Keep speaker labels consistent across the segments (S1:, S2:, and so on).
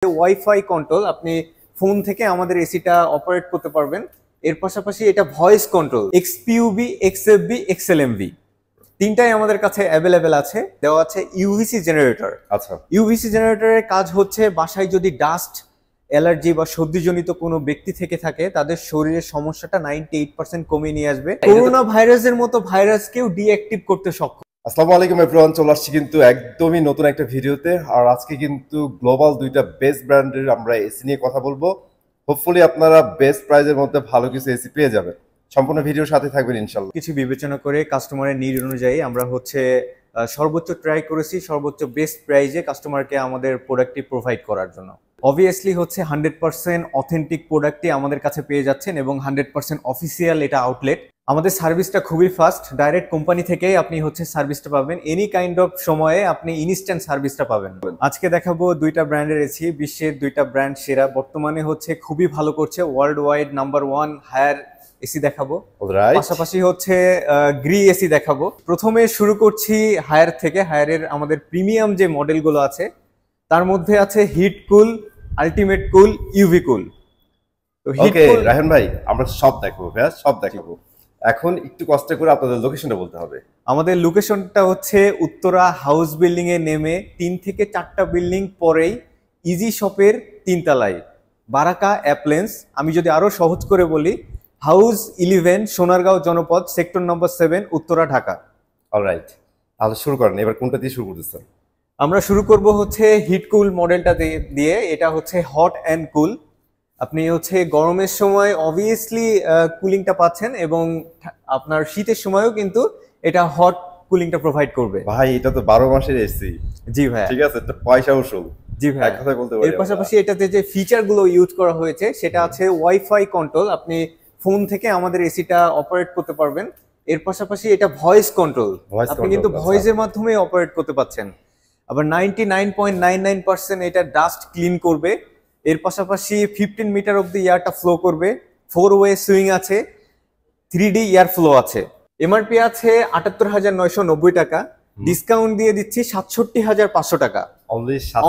S1: Wifi control, আপনি phone থেকে আমাদের এসিটা অপারেট করতে পারবেন। এর পাশাপাশি এটা ভয়েস কন্ট্রোল, এক্সপিউবি, এক্সএফবি, এক্সএলএমভি তিনটাই আমাদের কাছে অ্যাভেলেবেল আছে। দেওয়া আছে ইউভিসি জেনারেটর।
S2: আচ্ছা,
S1: ইউভিসি জেনারেটরের কাজ হচ্ছে বাসায় যদি ডাস্ট অ্যালার্জি বা সর্দিজনিত কোনো ব্যক্তি থেকে থাকে তাদের শরীরের সমস্যাটা 98% কমিয়ে নিয়ে আসবে। করোনা ভাইরাসের মতো ভাইরাসকেও ডিঅ্যাক্টিভ করতে সক্ষম।
S2: আসসালামু আলাইকুম এভরিওয়ান, চলে আসছি কিন্তু একদমই নতুন একটা ভিডিওতে। আর আজকে কিন্তু গ্লোবাল দুইটা বেস্ট ব্র্যান্ডের আমরা এসি নিয়ে কথা বলবো। হোপফুলি আপনারা বেস্ট প্রাইজের মধ্যে ভালো কিছু এসি পেয়ে যাবেন। সম্পূর্ণ ভিডিওর সাথে থাকবেন ইনশাল্লাহ।
S1: কিছু বিবেচনা করে কাস্টমারের নিড অনুযায়ী আমরা সর্বোচ্চ ট্রাই করেছি সর্বোচ্চ বেস্ট প্রাইজে কাস্টমারকে আমাদের প্রোডাক্টটি প্রোভাইড করার জন্য। অবভিয়াসলি 100% অথেন্টিক প্রোডাক্টই আমাদের কাছে পেয়ে যাচ্ছেন এবং 100% অফিসিয়াল এটা আউটলেট। আমাদের সার্ভিসটা খুবই ফাস্ট, ডাইরেক্ট কোম্পানি থেকেই আপনি সার্ভিসটা পাবেন। এনি কাইন্ড অফ সময়ে আপনি ইনস্ট্যান্ট সার্ভিসটা পাবেন। আজকে দেখাবো দুইটা ব্র্যান্ডের এসি, বিশ্বের দুইটা ব্র্যান্ড সেরা, বর্তমানে খুবই ভালো করছে, world wide number 1 higher AC দেখাবো। পাশাপাশি গ্রি এসি দেখাবো। প্রথমে শুরু করছি হায়ার থেকে। হায়ারের আমাদের প্রিমিয়াম যে মডেলগুলো আছে তার মধ্যে আছে হিট কুল, আলটিমেট কুল, ইউভি কুল।
S2: ওকে রায়হান ভাই, আমরা সব দেখাবো ভাইয়া, সব দেখাবো। এখন একটু কষ্ট করে আপনাদের লোকেশনটা বলতে হবে।
S1: আমাদের লোকেশনটা উত্তরা হাউস বিল্ডিং এ নেমে 3 থেকে 4টা বিল্ডিং পরেই ইজি শপের 3 তলায় বারাকা অ্যাপ্লেন্স। আমি যদি আরো সহজ করে বলি, হাউস 11 সোনারগাঁও জনপদ, সেক্টর নম্বর 7, উত্তরা, ঢাকা।
S2: অলরাইট, তাহলে শুরু করেন। এবার কোনটা দিয়ে শুরু করতেছেন?
S1: আমরা শুরু করব হিট কুল মডেলটা দিয়ে। এটা হট অ্যান্ড কুল। আপনি গরমের সময় অবভিয়াসলি কুলিংটা পাচ্ছেন এবং আপনার শীতের সময়ও কিন্তু এটা হট কুলিংটা প্রোভাইড করবে।
S2: ভাই এটা তো 12 মাসের এসি।
S1: জি ভাই,
S2: ঠিক আছে, তো পয়সা উসুল।
S1: জি ভাই,
S2: এক কথা বলতে পারি।
S1: এর পাশাপাশি এটাতে যে ফিচার গুলো ইউজ করা হয়েছে সেটা আছে ওয়াইফাই কন্ট্রোল, আপনি ফোন থেকে আমাদের এসিটা অপারেট করতে পারবেন। এর পাশাপাশি এটা ভয়েস কন্ট্রোল, আপনি কিন্তু ভয়েসের মাধ্যমে অপারেট করতে পাচ্ছেন। আবার 99.99% এটা ডাস্ট ক্লিন করবে। এর পাশাপাশি 15 মিটার অব্দি এয়ারটা ফ্লো করবে। 4 ওয়ে সুইং আছে, 3D এয়ার ফ্লো আছে। এমআরপি আছে ৭৮,৯৯০ টাকা, ডিসকাউন্ট দিয়ে দিচ্ছি ৬৭,৫০০ টাকা।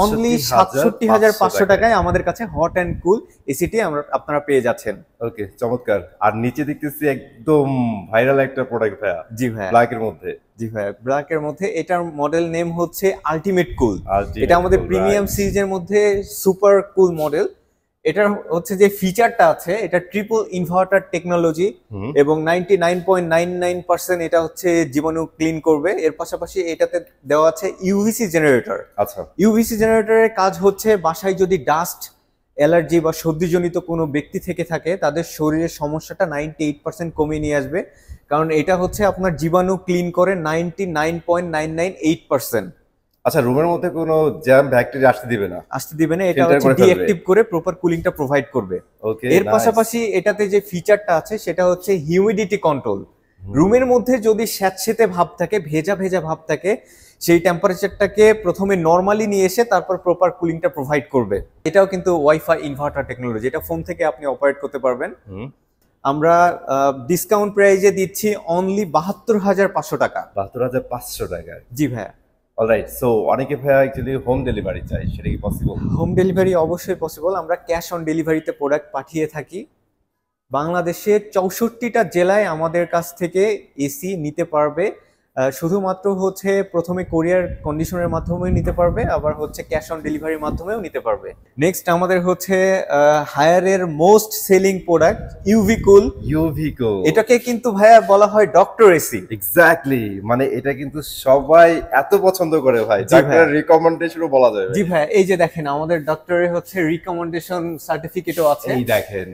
S1: অনলি ৬৭,৫০০ টাকায় আমাদের কাছে হট অ্যান্ড কুল এসিটি আপনারা পেয়ে যাচ্ছেন।
S2: ওকে, চমৎকার। আর নিচে দেখতেছি একদম ভাইরাল একটা প্রোডাক্ট ভাইয়া।
S1: জি ভাই,
S2: ব্ল্যাকের মধ্যে।
S1: জি ভাই, ব্ল্যাকের মধ্যে। এটার মডেল নেম আলটিমেট কুল। এটা আমাদের প্রিমিয়াম সিরিজের মধ্যে সুপার কুল মডেল। এটার যে ফিচারটা আছে, এটা ট্রিপল ইনভার্টার টেকনোলজি এবং 99.99% এটা জীবাণু ক্লিন করবে। এর পাশাপাশি এটাতে দেওয়া আছে ইউভিসি জেনারেটর।
S2: আচ্ছা,
S1: ইউভিসি জেনারেটরের কাজ বাসায় যদি ডাস্ট অ্যালার্জি বা সর্দিজনিত কোনো ব্যক্তি থেকে থাকে তাদের শরীরের সমস্যাটা 98% কমিয়ে নিয়ে আসবে। কারণ এটা আপনার জীবাণু ক্লিন করে 99.998%।
S2: আচ্ছা, রুমের মধ্যে কোনো জ্যাম ব্যাকটেরিয়া আসতে দিবে না। এটা
S1: ডিঅ্যাক্টিভ করে প্রপার কুলিংটা প্রোভাইড করবে। এর পাশাপাশি এটাতে যে ফিচারটা আছে সেটা হিউমিডিটি কন্ট্রোল। রুমের মধ্যে যদি স্যাঁতসেঁতে ভাব থাকে, ভেজা ভেজা ভাব থাকে, সেই টেম্পারেচারটাকে প্রথমে নরমালি নিয়ে এসে তারপর প্রপার কুলিংটা প্রোভাইড করবে। এটাও কিন্তু ওয়াইফাই ইনভার্টার টেকনোলজি, এটা ফোন থেকে আপনি অপারেট করতে পারবেন। আমরা ডিসকাউন্ট প্রাইজে দিচ্ছি অনলি ৭২,৫০০ টাকা।
S2: ৭২,৫০০ টাকা?
S1: জি ভাইয়া।
S2: অলরাইট, সো অনেকে ভাইয়া অ্যাকচুয়ালি হোম ডেলিভারি চাই, সেটা কি পসিবল?
S1: হোম ডেলিভারি অবশ্যই পসিবল। আমরা ক্যাশ অন ডেলিভারিতে প্রোডাক্ট পাঠিয়ে থাকি। বাংলাদেশের 64টা জেলায় আমাদের কাছ থেকে এসি নিতে পারবে। শুধুমাত্র প্রথমে কোরিয়ার কন্ডিশনের মাধ্যমে নিতে পারবে, আবার ক্যাশ অন ডেলিভারির মাধ্যমেও নিতে পারবে। নেক্সট আমাদের হায়ারের মোস্ট সেলিং প্রোডাক্ট ইউভি কুল।
S2: ইউভি কুল,
S1: এটাকে কিন্তু ভাইয়া বলা হয় ডক্টর এসি।
S2: এক্স্যাক্টলি, মানে এটা কিন্তু সবাই এত পছন্দ করে ভাই, ডাক্তারের রিকমেন্ডেশনও বলা যায়।
S1: জি ভাই, এই যে দেখেন আমাদের ডক্টরের রিকমেন্ডেশন সার্টিফিকেটও আছে।
S2: এই দেখেন,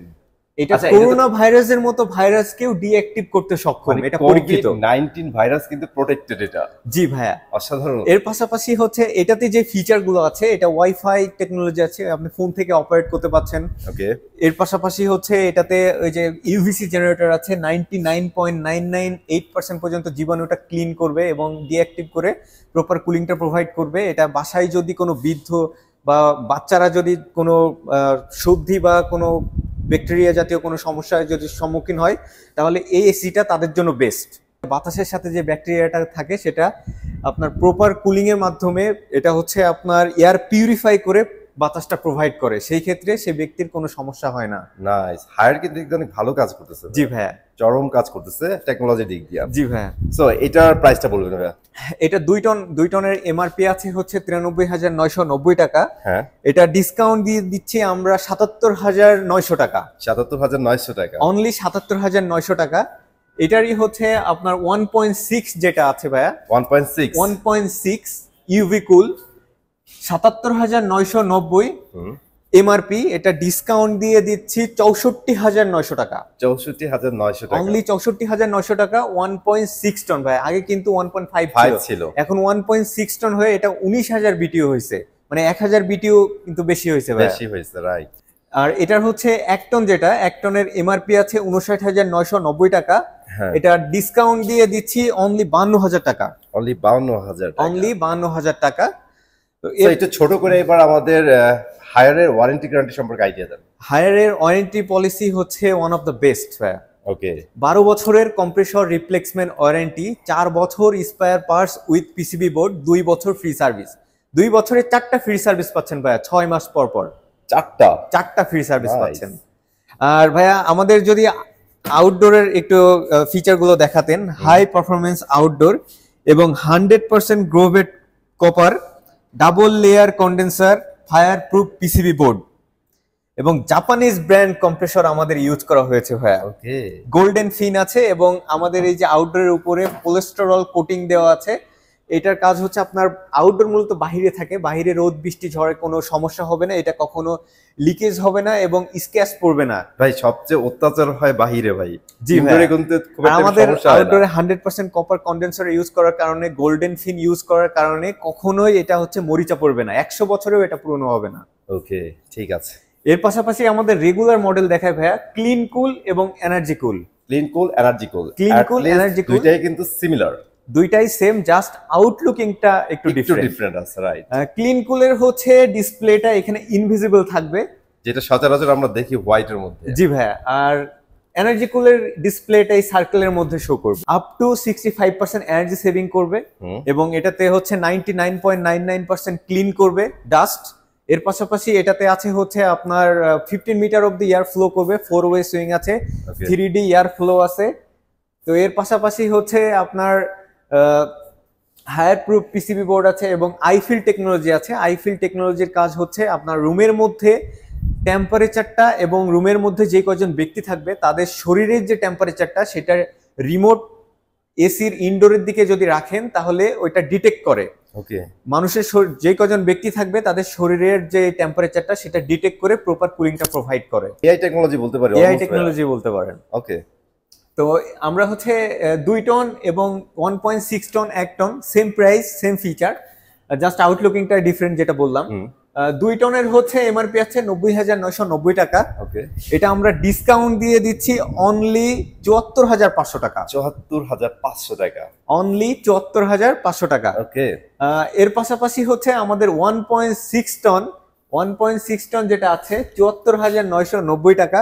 S1: এটা করোনা ভাইরাসের মতো ভাইরাসকেও ডিঅ্যাক্টিভ করতে সক্ষম। এটা পরীক্ষিত।
S2: কোভিড-19 ভাইরাস কিন্তু প্রোটেক্টেড এটা।
S1: জি ভাইয়া,
S2: অসাধারণ।
S1: এর পাশাপাশি এটাতে যে ফিচার গুলো আছে, এটা ওয়াইফাই টেকনোলজি আছে, আপনি ফোন থেকে অপারেট করতে পাচ্ছেন।
S2: ওকে,
S1: এর পাশাপাশি এটাতে ওই যে ইউভিসি জেনারেটর আছে, 99.998% পর্যন্ত জীবাণুটা ক্লিন করবে এবং ডিঅ্যাক্টিভ করে প্রপার কুলিংটা প্রোভাইড করবে। এটা বাসায় যদি কোনো বৃদ্ধ বা বাচ্চারা যদি কোনো সর্দি বা কোনো ব্যাকটেরিয়া জাতীয় কোনো সমস্যার যদি সম্মুখীন হয় তাহলে এই এসিটা তাদের জন্য বেস্ট। বাতাসের সাথে যে ব্যাকটেরিয়াটা থাকে সেটা আপনার প্রপার কুলিং এর মাধ্যমে এটা আপনার এয়ার পিউরিফাই করে বাতাসটা প্রোভাইড করে, সেই ক্ষেত্রে সে ব্যক্তির কোনো সমস্যা হয় না।
S2: নাইস, হায়ার কিন্তু একদম অনেক ভালো কাজ করতেছে।
S1: জি ভাইয়া,
S2: চরম কাজ করতেছে টেকনোলজি দিক দিয়ে।
S1: জি ভাইয়া।
S2: সো এটার প্রাইসটা বলবেন ভাইয়া?
S1: এটা 2 টনের এমআরপি আছে হচ্ছে 93,990 টাকা।
S2: হ্যাঁ,
S1: এটা ডিসকাউন্ট দিয়ে দিচ্ছি আমরা 77,900 টাকা।
S2: 77,900 টাকা,
S1: অনলি 77,900 টাকা। এটারই হচ্ছে আপনার 1.6 যেটা আছে ভাইয়া,
S2: 1.6
S1: 1.6 ইউভি কুল, 77,990 এমআরপি। এটা ডিসকাউন্ট দিয়ে দিচ্ছি 64,900 টাকা।
S2: 64,900 টাকা,
S1: অনলি 64,900 টাকা। 1.6 টন ভাই, আগে কিন্তু 1.5 ছিল, এখন 1.6 টন হয়ে এটা 19,000 বিটিও হয়েছে, মানে 1,000 বিটিও কিন্তু বেশি হয়েছে ভাই,
S2: বেশি হয়েছে, রাইট।
S1: আর এটার হচ্ছে 1 টন, যেটা 1 টনের এমআরপি আছে 59,990 টাকা।
S2: হ্যাঁ,
S1: এটা ডিসকাউন্ট দিয়ে দিচ্ছি অনলি 52,000 টাকা।
S2: অনলি 52,000 টাকা,
S1: অনলি 52,000 টাকা। তো
S2: সো একটু ছোট করে এবার আমাদের হায়ারের ওয়ারেন্টি গ্যারান্টি সম্পর্কে আইডিয়া দেন।
S1: হায়ারের ওয়ারেন্টি পলিসি হচ্ছে ওয়ান অফ দ্য বেস্ট ভাই।
S2: ওকে,
S1: 12 বছরের কম্প্রেসর রিপ্লেসমেন্ট ওয়ারেন্টি, 4 বছর spare parts with PCB board, 2 বছর ফ্রি সার্ভিস। 2 বছরে 4টা ফ্রি সার্ভিস পাচ্ছেন ভাইয়া, 6 মাস পর পর 4টা ফ্রি সার্ভিস
S2: Nice.
S1: পাচ্ছেন। আর ভাইয়া আমাদের যদি আউটডোরের একটু ফিচারগুলো দেখাতেন, হাই পারফরমেন্স আউটডোর এবং 100% grooved copper, double layer condenser, fireproof PCB board এবং জাপানিজ ব্র্যান্ড কম্প্রেসর আমাদের ইউজ করা হয়েছে ভাইয়া।
S2: ওকে,
S1: গোল্ডেন ফিন আছে এবং আমাদের এই যে আউটডোরের উপরে কোলেস্টেরল কোটিং দেওয়া আছে। এটার কাজ হচ্ছে আপনার আউটডোর মূলত বাহিরে থাকে, বাহিরে রোদ বৃষ্টি ঝড়ে কোনো সমস্যা হবে না, এটা কখনো লিকেজ হবে না এবং স্ক্র্যাচ পড়বে না।
S2: ভাই সবচেয়ে অত্যাচার হয় বাহিরে ভাই,
S1: জি ভাই।
S2: ইনডোরে কিন্তু খুব
S1: আর
S2: একটা
S1: আমাদের
S2: সমস্যা হয় না।
S1: আউটডোরে 100% কপার কন্ডেন্সার ইউজ করার কারণে, গোল্ডেন ফিন ইউজ করার কারণে কখনোই এটা হচ্ছে মরিচা পড়বে না, 100 বছরেও এটা পুরনো হবে না।
S2: ওকে, ঠিক আছে।
S1: এর পাশাপাশি আমাদের রেগুলার মডেল দেখায় ভাইয়া ক্লিন কুল এবং এনার্জি কুল।
S2: ক্লিন কুল, এনার্জি কুল,
S1: Clean Cool, Energy Cool।
S2: দুইটাই কিন্তু সিমিলার,
S1: দুইটাই সেম, জাস্ট আউটলুকিংটা একটু
S2: একটু
S1: ডিফারেন্ট।
S2: ডিফারেন্ট আছে, রাইট।
S1: ক্লিন কুলের হচ্ছে ডিসপ্লেটা এখানে ইনভিজিবল থাকবে,
S2: যেটা সচরাচর আমরা দেখি হোয়াইটের মধ্যে।
S1: জি ভাইয়া। আর এনার্জি কুলের ডিসপ্লেটাই সার্কেলের মধ্যে শো করবে, আপ টু 65% এনার্জি সেভিং করবে এবং এটাতে হচ্ছে 99.99% ক্লিন করবে ডাস্ট। এর পাশাপাশি এটাতে আছে হচ্ছে আপনার 15 meter of the air flow করবে, 4 ওয়ে সুইং আছে, 3D এয়ার ফ্লো আছে। তো এর পাশাপাশি হচ্ছে আপনার হায়ার প্রুফ পিসিবি বোর্ড আছে এবং আইফিল টেকনোলজি আছে। আইফিল টেকনোলজির কাজ হচ্ছে আপনার রুমের মধ্যে টেম্পারেচারটা এবং রুমের মধ্যে যে কয়জন ব্যক্তি থাকবে তাদের শরীরের যে টেম্পারেচারটা, সেটা রিমোট এসির ইনডোরের দিকে যদি রাখেন তাহলে ওইটা ডিটেক্ট করে।
S2: ওকে,
S1: মানুষের যে কজন ব্যক্তি থাকবে তাদের শরীরের যে টেম্পারেচারটা সেটা ডিটেক্ট করে প্রপার কুলিংটা প্রোভাইড করে।
S2: এআই টেকনোলজি বলতে পারি,
S1: এআই টেকনোলজি বলতে পারেন।
S2: ওকে,
S1: তো আমরা হচ্ছে 2 টন এবং 1.6 ton 1 ton, same price same feature, just আউটলুকিংটা ডিফারেন্ট যেটা বললাম। 2 টনের হচ্ছে এমআরপি আছে 90,990 টাকা।
S2: ওকে,
S1: এটা আমরা ডিসকাউন্ট দিয়ে দিচ্ছি অনলি 74,500 টাকা।
S2: 74,500 টাকা,
S1: অনলি 74,500 টাকা।
S2: ওকে।
S1: এর পাশাপাশি হচ্ছে আমাদের 1.6 টন, 1.6 টন যেটা আছে 74,990 টাকা।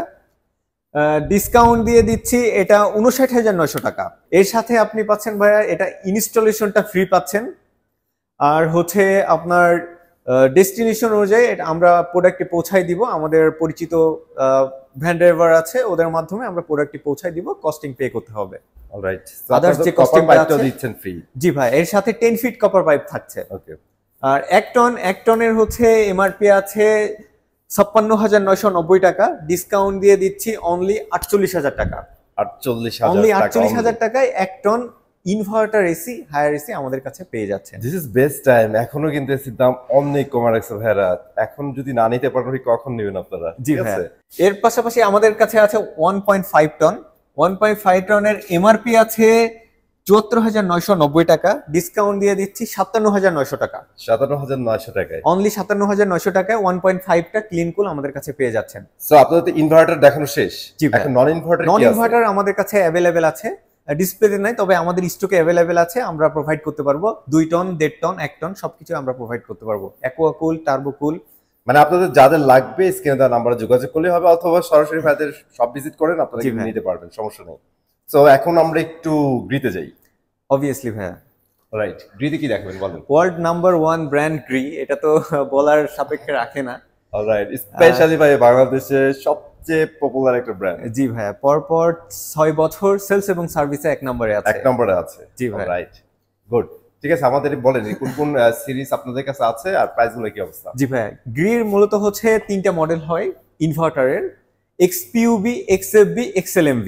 S1: ডিসকাউন্ট দিয়ে দিচ্ছি এটা 59,900 টাকা। এর সাথে আপনি পাচ্ছেন ভাইয়া এটা ইনস্টলেশনটা ফ্রি পাচ্ছেন, আর হচ্ছে আপনার ডেস্টিনেশন অনুযায়ী এটা আমরা প্রোডাক্টটি পৌঁছাই দিব। আমাদের পরিচিত ভ্যান ড্রাইভার আছে, ওদের মাধ্যমে আমরা প্রোডাক্টটি পৌঁছাই দিব, কস্টিং পে করতে হবে।
S2: অলরাইট,
S1: Others যে
S2: কপার
S1: costing
S2: পাইপটা
S1: আছে-
S2: দিচ্ছেন ফ্রি।
S1: জি ভাই, এর সাথে 10 ফিট কপার পাইপ থাকছে।
S2: ওকে,
S1: আর 1 টনের হচ্ছে এমআরপি আছে 56,990 টাকা। ডিসকাউন্ট দিয়ে দিচ্ছি অনলি 48,000 টাকা।
S2: 48,000
S1: অনলি
S2: টাকা,
S1: 48,000 টাকায় 1 ton inverter AC, Haier AC আমাদের কাছে পেয়ে যাচ্ছেন।
S2: This is best time. এখনো কিন্তু এসির দাম অনেক কমে রাখছে ভাইরা, এখন যদি না নিতে পারেন কখন নেবেন আপনারা?
S1: জি
S2: ঠিক
S1: ভাই।
S2: আছে?
S1: এর পাশাপাশি আমাদের কাছে আছে 1.5 টন। 1.5 টনের এমআরপি আছে 74,990 টাকা। ডিসকাউন্ট দিয়ে দিচ্ছি 57,900 টাকা।
S2: 57,900 টাকায়।
S1: অনলি 57,900 টাকায় 1.5টা ক্লিন কুল আমাদের কাছে পেয়ে যাচ্ছেন।
S2: সো আপনাদের তো ইনভার্টার দেখানো শেষ,
S1: জি ভাই।
S2: এখন নন ইনভার্টার
S1: নন
S2: কি আছে?
S1: ইনভার্টার আমাদের কাছে অ্যাভেলেবেল আছে, ডিসপ্লেতে নাই, তবে আমাদের স্টকে অ্যাভেলেবেল আছে, আমরা প্রোভাইড করতে পারবো। 2 টন, 1.5 টন, 1 টন সবকিছু আমরা প্রোভাইড করতে পারবো। অ্যাকোয়া কুল, টার্বো কুল,
S2: মানে আপনাদের যাদের লাগবে স্ক্রিনে দেওয়া নাম্বারে যোগাযোগ করলে হবে, অথবা সরাসরি ভাইদের সব ভিজিট করেন, আপনারা
S1: জি
S2: কিন্তু
S1: ভাই।
S2: নিতে পারবেন, সমস্যা নেই। সো এখন আমরা একটু গ্রিতে যাই।
S1: অবভিয়াসলি ভাইয়া।
S2: রাইট, গ্রিতে কি দেখাবেন বলেন।
S1: ওয়ার্ল্ড নাম্বার 1 ব্র্যান্ড গ্রি, এটা তো বলার সাপেক্ষে রাখে না।
S2: অলরাইট, স্পেশালি ভাই বাংলাদেশে সবচেয়ে পপুলার একটা ব্র্যান্ড।
S1: জি ভাই, পরপর 6 বছর সেলস এবং সার্ভিসে 1 নম্বরে আছে।
S2: 1 নম্বরে আছে।
S1: জি ভাই।
S2: Right, good. ঠিক আছে, আমাদের বলেন কোন কোন সিরিজ আপনাদের কাছে আছে আর প্রাইসগুলো কি অবস্থা?
S1: জি ভাই, গ্রির মূলত হচ্ছে 3টা মডেল হয় ইনভার্টারের, XPUV, XFB, XLMV।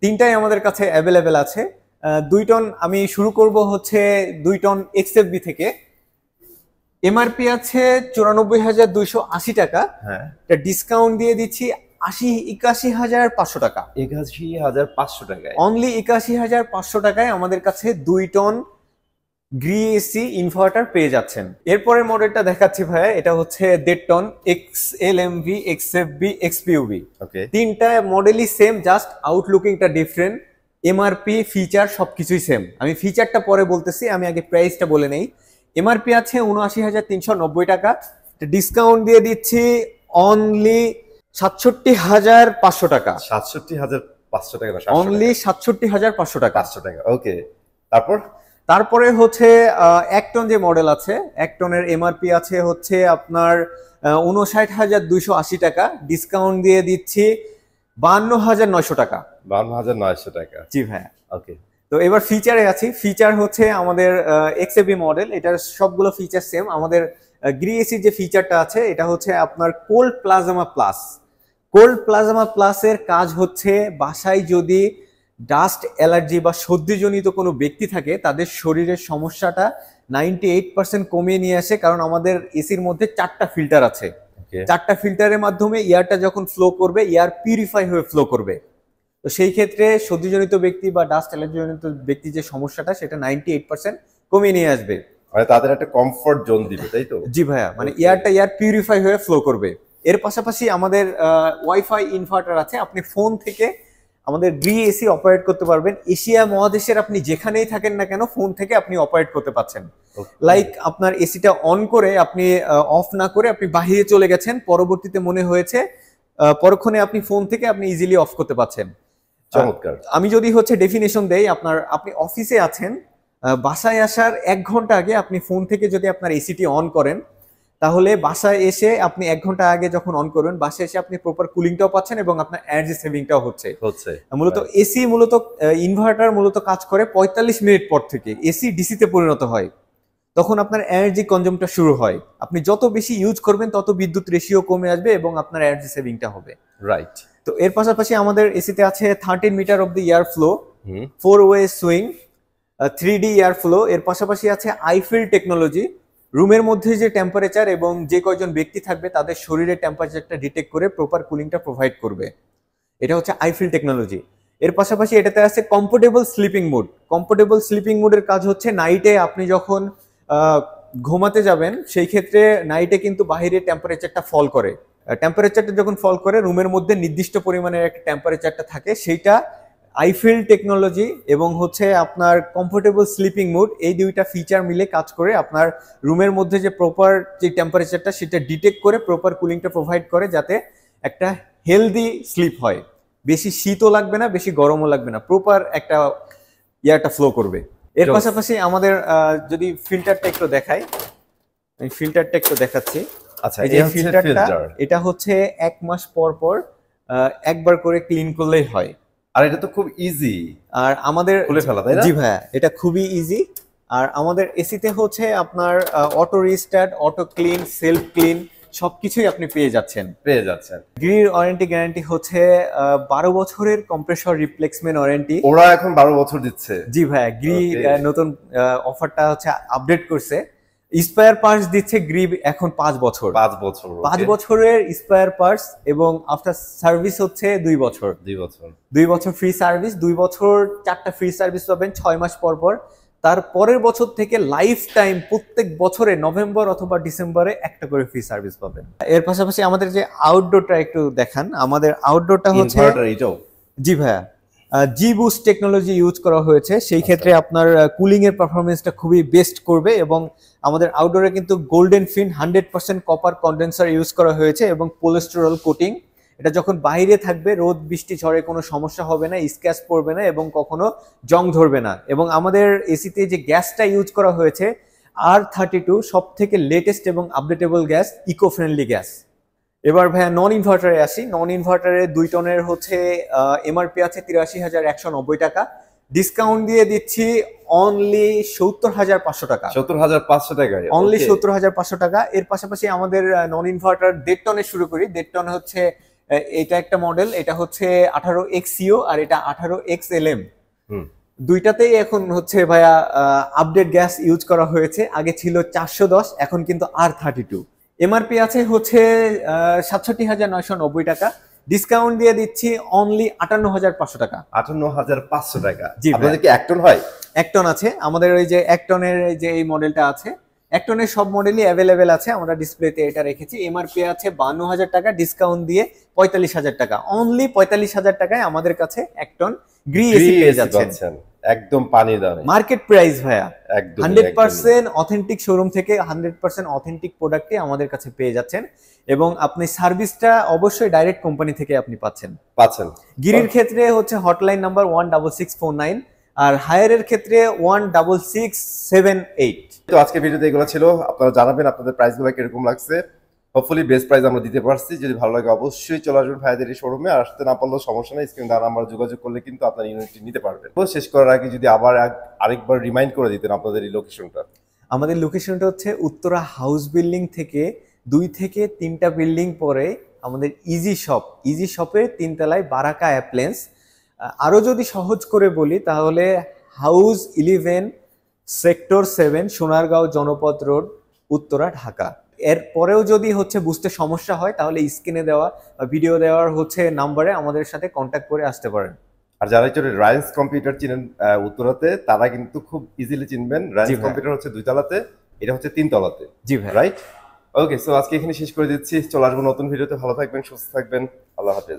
S1: 3টাই আমাদের কাছে অ্যাভেলেবেল আছে। 2 টন আমি শুরু করব হচ্ছে 2 টন XFB থেকে। এমআরপি আছে 94,280 টাকা।
S2: হ্যাঁ,
S1: এটা ডিসকাউন্ট দিয়ে দিচ্ছি 81,500 টাকা।
S2: 81,500 টাকায়
S1: অনলি 81,500 টাকায় আমাদের কাছে 2 টন গ্রি এসি ইনভার্টার পেয়ে যাচ্ছেন। এরপরের মডেলটা দেখাচ্ছি ভাইয়া, এটা হচ্ছে 1.5 ton XLMV, XFB, XPUV।
S2: Okay,
S1: 3টা মডেলই সেম, জাস্ট আউটলুকিংটা ডিফারেন্ট। এমআরপি ফিচার সবকিছুই সেম। আমি ফিচারটা পরে বলতেছি, আমি আগে প্রাইসটা বলে নেই। এমআরপি আছে 79,390 টাকা, ডিসকাউন্ট দিয়ে দিচ্ছি অনলি 67,500 টাকা।
S2: 67,500 টাকা না,
S1: অনলি 67,500 টাকা।
S2: 500 টাকা। ওকে,
S1: তারপরে হচ্ছে 1 টন যে মডেল আছে, 1 টনের এমআরপি আছে হচ্ছে আপনার 59,280 টাকা, ডিসকাউন্ট দিয়ে দিচ্ছি 52,900 টাকা।
S2: 52,900 টাকা।
S1: জি ভাই।
S2: ওকে,
S1: তো এবার ফিচারে আছি। ফিচার হচ্ছে আমাদের XFB মডেল, এটার সবগুলো ফিচার সেম। আমাদের গ্রি এসির যে ফিচারটা আছে এটা হচ্ছে আপনার cold plasma plus. Cold plasma প্লাসের কাজ হচ্ছে বাসায় যদি ডাস্ট অ্যালার্জি বা সর্দিজনিত কোনো ব্যক্তি থাকে, তাদের শরীরের সমস্যাটা 98% কমিয়ে নিয়ে আসে। কারণ আমাদের এসির মধ্যে 4টা ফিল্টার আছে। 4টা ফিল্টারের মাধ্যমে এয়ারটা যখন ফ্লো করবে, এয়ার পিউরিফাই হয়ে ফ্লো করবে। তো সেই ক্ষেত্রে সর্দিজনিত ব্যক্তি বা ডাস্ট অ্যালার্জিজনিত ব্যক্তি যে সমস্যাটা, সেটা 98% কমিয়ে নিয়ে আসবে।
S2: মানে তাদের একটা কমফর্ট জোন দিবে, তাই তো?
S1: জি ভাইয়া, মানে এয়ার পিউরিফাই হয়ে ফ্লো করবে। এর পাশাপাশি আমাদের ওয়াইফাই ইনভার্টার আছে। আপনি ফোন থেকে আমাদের গ্রি এসি অপারেট করতে পারবেন। এশিয়া মহাদেশের আপনি যেখানেই থাকেন না কেন, ফোন থেকে আপনি অপারেট করতে পারছেন। লাইক আপনার এসিটা অন করে আপনি অফ না করে আপনি বাহিরে চলে গেছেন, পরবর্তীতে মনে হয়েছে পরক্ষণে আপনি ফোন থেকে আপনি ইজিলি অফ করতে পারছেন।
S2: চমৎকার।
S1: আমি যদি হচ্ছে ডেফিনেশন দেই, আপনি অফিসে আছেন, বাসায় আসার 1 ঘন্টা আগে আপনি ফোন থেকে যদি আপনার এসিটি অন করেন, তাহলে বাসায় এসে আপনি 1 ঘন্টা আগে যখন অন করবেন, বাসায় এসে আপনি প্রপার কুলিংটাও পাচ্ছেন এবং আপনার এনার্জি সেভিংটাও হচ্ছে। মূলত এসি ইনভার্টার মূলত কাজ করে 45 মিনিট পর থেকে। এসি ডিসিতে পরিণত হয়, তখন আপনার এনার্জি কনজিউমটা শুরু হয়। আপনি যত বেশি ইউজ করবেন তত বিদ্যুৎ রেশিও কমে আসবে এবং আপনার এনার্জি সেভিংটা হবে।
S2: রাইট।
S1: তো এর পাশাপাশি আমাদের এসিতে আছে 13 meter of the air flow, 4 way swing, 3D air flow. এর পাশাপাশি আছে আইফিল টেকনোলজি। রুমের মধ্যে যে টেম্পারেচার এবং যে কয়জন ব্যক্তি থাকবে তাদের শরীরের টেম্পারেচারটা ডিটেক্ট করে প্রপার কুলিংটা প্রোভাইড করবে। এটা হচ্ছে আইফিল টেকনোলজি। এর পাশাপাশি এটাতে আছে comfortable sleeping mode. Comfortable sleeping মোডের কাজ হচ্ছে নাইটে আপনি যখন ঘুমাতে যাবেন, সেই ক্ষেত্রে নাইটে কিন্তু বাইরে টেম্পারেচারটা ফল করে। টেম্পারেচারটা যখন ফল করে, রুমের মধ্যে নির্দিষ্ট পরিমাণের একটা টেম্পারেচারটা থাকে, সেইটা আইফিল টেকনোলজি এবং হচ্ছে আপনার কমফোর্টেবল স্লিপিং মোড, এই 2টা ফিচার মিলে কাজ করে আপনার রুমের মধ্যে যে প্রপার যে টেম্পারেচারটা সেটা ডিটেক্ট করে প্রপার কুলিংটা প্রোভাইড করে, যাতে একটা হেলদি স্লিপ হয়। বেশি শীতও লাগবে না, বেশি গরমও লাগবে না, প্রপার একটা এয়ারটা ফ্লো করবে। এর পাশাপাশি আমাদের যদি ফিল্টারটা একটু দেখাই, আমি ফিল্টারটা একটু দেখাচ্ছি।
S2: আচ্ছা,
S1: এই যে ফিল্টারটা, এটা হচ্ছে 1 মাস পর পর একবার করে ক্লিন করলেই হয়।
S2: আর এটা তো খুব ইজি,
S1: আর আমাদের
S2: খুলে ফেলা, তাই না?
S1: জি ভাইয়া, এটা খুবই ইজি। আর আমাদের এসিতে হচ্ছে আপনার auto restart, auto clean, self clean সবকিছুই আপনি পেয়ে যাচ্ছেন। গ্রির ওয়ারেন্টি গ্যারান্টি হচ্ছে 12 বছরের কম্প্রেসর রিপ্লেসমেন্ট ওয়ারেন্টি।
S2: ওরা এখন 12 বছর দিচ্ছে?
S1: জি ভাইয়া, গ্রি নতুন অফারটা হচ্ছে আপডেট করছে। স্পেয়ার পার্টস দিচ্ছে গ্রি এখন 5 বছর। 5 বছরের স্পেয়ার পার্টস এবং আফটার সার্ভিস হচ্ছে 2 বছর। 2 বছর ফ্রি সার্ভিস, 2 বছর 4টা ফ্রি সার্ভিস পাবেন 6 মাস পর পর। তার পরের বছর থেকে লাইফ টাইম প্রত্যেক বছরে নভেম্বর অথবা ডিসেম্বরে একটা করে ফ্রি সার্ভিস পাবেন। এর পাশাপাশি আমাদের যে আউটডোরটা একটু দেখান। আমাদের আউটডোরটা হচ্ছে জি ভাইয়া জি বুস্ট টেকনোলজি ইউজ করা হয়েছে। সেই ক্ষেত্রে আপনার কুলিং এর পারফরমেন্সটা খুবই বেস্ট করবে এবং আমাদের আউটডোরে কিন্তু গোল্ডেন ফিন 100% কপার কন্ডেন্সার ইউজ করা হয়েছে এবং পলিস্টেরল কোটিং এটা যখন বাইরে থাকবে রোদ বৃষ্টি ঝড়ে কোনো সমস্যা হবে না, স্ক্র্যাচ পড়বে না এবং কখনো জং ধরবে না। এবং আমাদের এসিতে যে গ্যাসটা ইউজ করা হয়েছে R32, সব থেকে লেটেস্ট এবং updatable gas, eco friendly gas. এবার ভাইয়া নন ইনভার্টারে আসি। নন ইনভার্টারে 2 টনের হচ্ছে এমআরপি আছে ৮৩,১৯০ টাকা, ডিসকাউন্ট দিয়ে দিচ্ছি অনলি ৭০,৫০০ টাকা।
S2: ৭০,৫০০ টাকায়
S1: অনলি ৭০,৫০০ টাকা। এর পাশাপাশি আমাদের নন ইনভার্টার 1.5 টনের শুরু করি। 1.5 টন হচ্ছে এটা একটা মডেল, এটা হচ্ছে 18XCO আর এটা 18XLM। দুইটাতেই এখন হচ্ছে ভাইয়া আপডেট গ্যাস ইউজ করা হয়েছে। আগে ছিল 410, এখন কিন্তু R32। এমআরপি আছে হচ্ছে ৬৭,৯৯০ টাকা, ডিসকাউন্ট দিয়ে দিচ্ছি অনলি ৫৮,৫০০ টাকা।
S2: ৫৮,৫০০ টাকা।
S1: জি ভাই।
S2: আপনাদের কি 1 টন হয়?
S1: 1 টন আছে আমাদের, ওই যে 1 টনের যে এই মডেলটা আছে, 1 টনের সব মডেলই অ্যাভেলেবেল আছে, আমরা ডিসপ্লেতে এটা রেখেছি। এমআরপি আছে ৫২,০০০ টাকা, ডিসকাউন্ট দিয়ে ৪৫,০০০ টাকা। অনলি ৪৫,০০০ টাকায় আমাদের কাছে 1 টন গ্রি এসি পেয়ে যাচ্ছেন
S2: একদম পানি দামে,
S1: মার্কেট প্রাইস ভাইয়া।
S2: একদম
S1: 100% অথেন্টিক শোরুম থেকে 100% অথেন্টিক প্রোডাক্টই আমাদের কাছে পেয়ে যাচ্ছেন এবং আপনি সার্ভিসটা অবশ্যই ডাইরেক্ট কোম্পানি থেকে আপনি পাচ্ছেন। গিরির ক্ষেত্রে হচ্ছে হটলাইন নাম্বার 16649 আর হায়ারের ক্ষেত্রে 16678।
S2: তো আজকে ভিডিওতে এগুলো ছিল। আপনারা জানাবেন আপনাদের প্রাইসগুলো কিরকম লাগছে। হোপফুলি বেস্ট প্রাইস আমরা দিতে পারছি। যদি ভালো লাগে অবশ্যই চলে আসবেন ভাইদের এই শোরুমে। আর আসতে না পারলেও সমস্যা নেই, স্ক্রিনে দেওয়া নাম্বার যোগাযোগ করলে কিন্তু আপনার ইউনিটটি নিতে পারবেন। তো শেষ করার আগে যদি আরেকবার রিমাইন্ড করে দিতেন আপনাদের এই লোকেশনটা।
S1: আমাদের লোকেশনটা হচ্ছে উত্তরা হাউস বিল্ডিং থেকে 2 থেকে 3টা বিল্ডিং পরে আমাদের ইজি শপে 3 তলায় বারাকা অ্যাপ্লায়েন্স। আরও যদি সহজ করে বলি তাহলে house 11 sector 7 Sonargaon Janpath road, Uttara, Dhaka. এর পরেও যদি হচ্ছে বুঝতে সমস্যা হয় তাহলে স্ক্রিনে দেওয়া ভিডিও দেওয়ার হচ্ছে নাম্বারে আমাদের সাথে কন্ট্যাক্ট করে আসতে পারেন।
S2: আর যারা রায়েন্স কম্পিউটার চিনেন উত্তরাতে, তারা কিন্তু খুব ইজিলি চিনবেন। রায়েন্স কম্পিউটার হচ্ছে 2 তলাতে, এটা হচ্ছে 3 তলাতে।
S1: জি ভাই,
S2: রাইট। ওকে, সো আজকে এখানে শেষ করে দিচ্ছি। চলে আসবো নতুন ভিডিওতে। ভালো থাকবেন, সুস্থ থাকবেন, আল্লাহ হাফেজ।